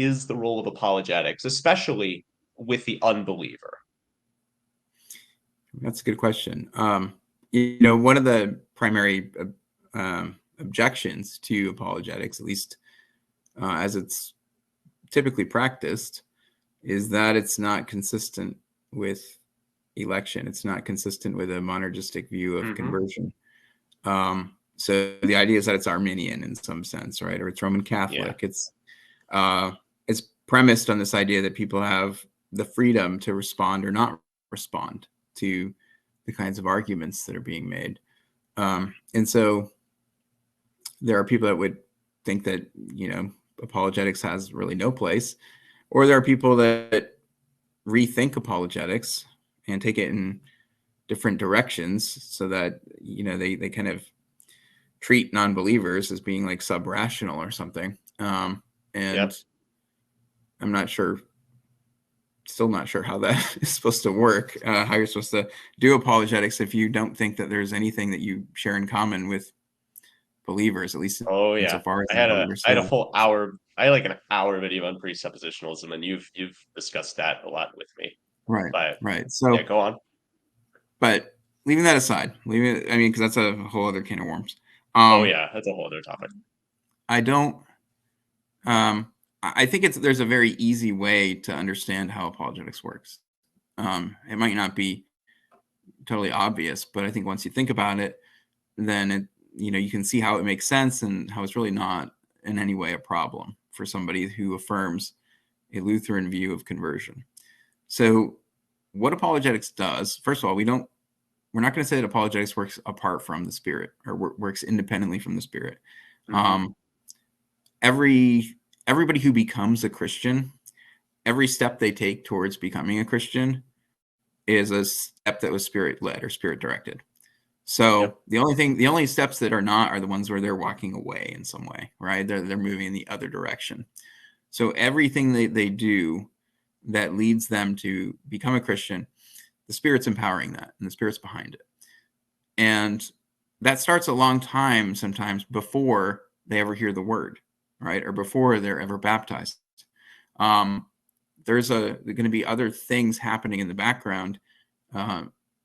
is the role of apologetics, especially with the unbeliever? That's a good question. One of the primary objections to apologetics, at least as it's typically practiced, is that it's not consistent with election. It's not consistent with a monergistic view of conversion. So the idea is that it's Arminian in some sense, right? Or it's Roman Catholic. Yeah. It's premised on this idea that people have the freedom to respond or not respond to the kinds of arguments that are being made. And so there are people that would think that, apologetics has really no place, or there are people that rethink apologetics and take it in different directions so that, they kind of treat non-believers as being like sub-rational or something. And I'm not sure, still not sure how that is supposed to work, how you're supposed to do apologetics if you don't think that there's anything that you share in common with believers, at least insofar as I had a full hour, I had like an hour video on presuppositionalism, and you've discussed that a lot with me. Right. So go on. But leaving that aside, because that's a whole other can of worms. That's a whole other topic. I think there's a very easy way to understand how apologetics works. It might not be totally obvious, but I think once you think about it, then you can see how it makes sense and how it's really not in any way a problem for somebody who affirms a Lutheran view of conversion. So what apologetics does, first of all, we're not going to say that apologetics works apart from the Spirit or works independently from the Spirit. Everybody who becomes a Christian, every step they take towards becoming a Christian is a step that was Spirit-led or Spirit-directed. So the only steps that are not are the ones where they're walking away in some way, right? They're moving in the other direction. So everything they do that leads them to become a Christian, the Spirit's empowering that, and the Spirit's behind it. And that starts a long time sometimes before they ever hear the word, right? Or before they're ever baptized. There's going to be other things happening in the background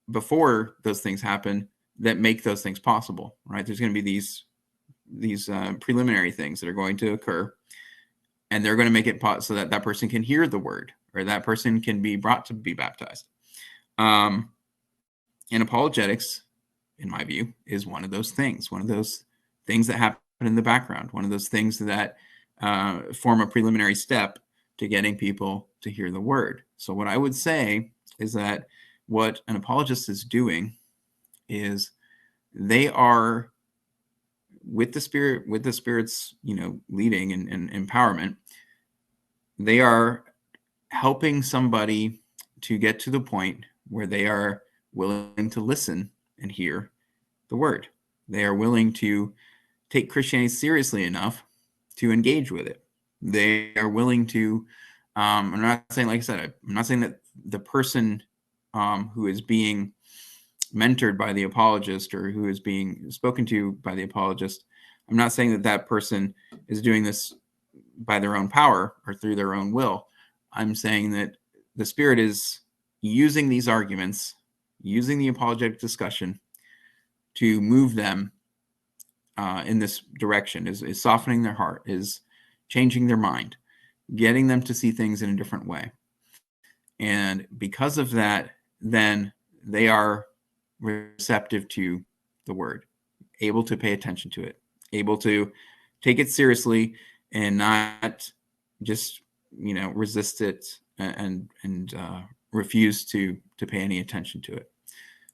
before those things happen that make those things possible, right? There's going to be these preliminary things that are going to occur, and they're going to make it so that that person can hear the word, or that person can be brought to be baptized. And apologetics, in my view, is one of those things that happen in the background, one of those things that form a preliminary step to getting people to hear the word. So what I would say is that what an apologist is doing is they are, with the Spirit's leading and empowerment, they are helping somebody to get to the point where they are willing to listen and hear the word. They are willing to take Christianity seriously enough to engage with it. They are willing to, I'm not saying, like I said, I'm not saying that the person who is being mentored by the apologist or who is being spoken to by the apologist, I'm not saying that that person is doing this by their own power or through their own will. I'm saying that the Spirit is using these arguments, using the apologetic discussion to move them in this direction, is softening their heart, is changing their mind, getting them to see things in a different way. And because of that, then they are receptive to the word, able to pay attention to it, able to take it seriously and not just, resist it and refuse to pay any attention to it.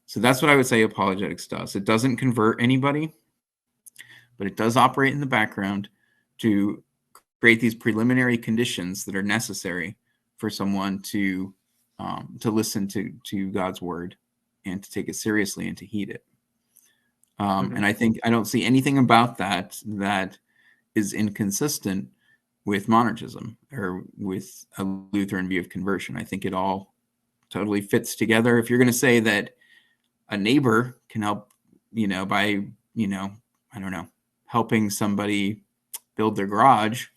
So that's what I would say apologetics does. It doesn't convert anybody, but it does operate in the background to create these preliminary conditions that are necessary for someone to listen to God's word and to take it seriously and to heed it. And I don't see anything about that is inconsistent with monergism or with a Lutheran view of conversion. I think it all totally fits together. If you're going to say that a neighbor can help, by, I don't know, helping somebody build their garage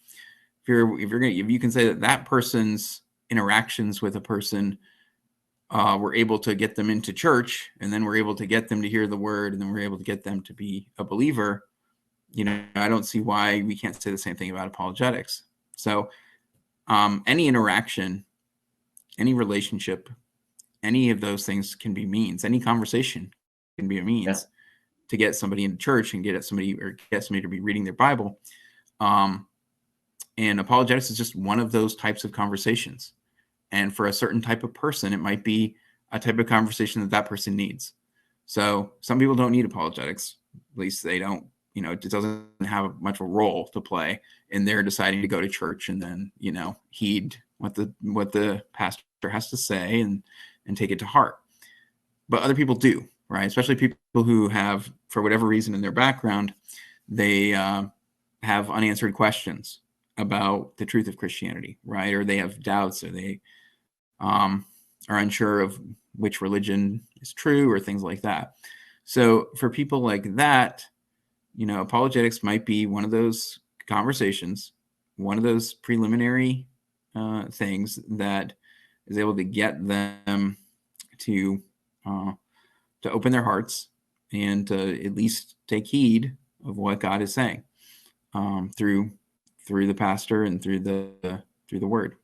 if you can say that that person's interactions with a person we're able to get them into church, and then we're able to get them to hear the word, and then we're able to get them to be a believer, I don't see why we can't say the same thing about apologetics. So any interaction, any relationship, any of those things can be means. Any conversation can be a Yeah. means to get somebody into church and get somebody to be reading their Bible. Um, and apologetics is just one of those types of conversations. And for a certain type of person, it might be a type of conversation that person needs. So some people don't need apologetics. At least they don't, it doesn't have much of a role to play in their deciding to go to church and then, heed what the pastor has to say and take it to heart. But other people do, right? Especially people who have, for whatever reason in their background, they have unanswered questions about the truth of Christianity, right? Or they have doubts, or they are unsure of which religion is true, or things like that. So for people like that, apologetics might be one of those conversations, one of those preliminary things that is able to get them to open their hearts and to at least take heed of what God is saying through the pastor and through the word.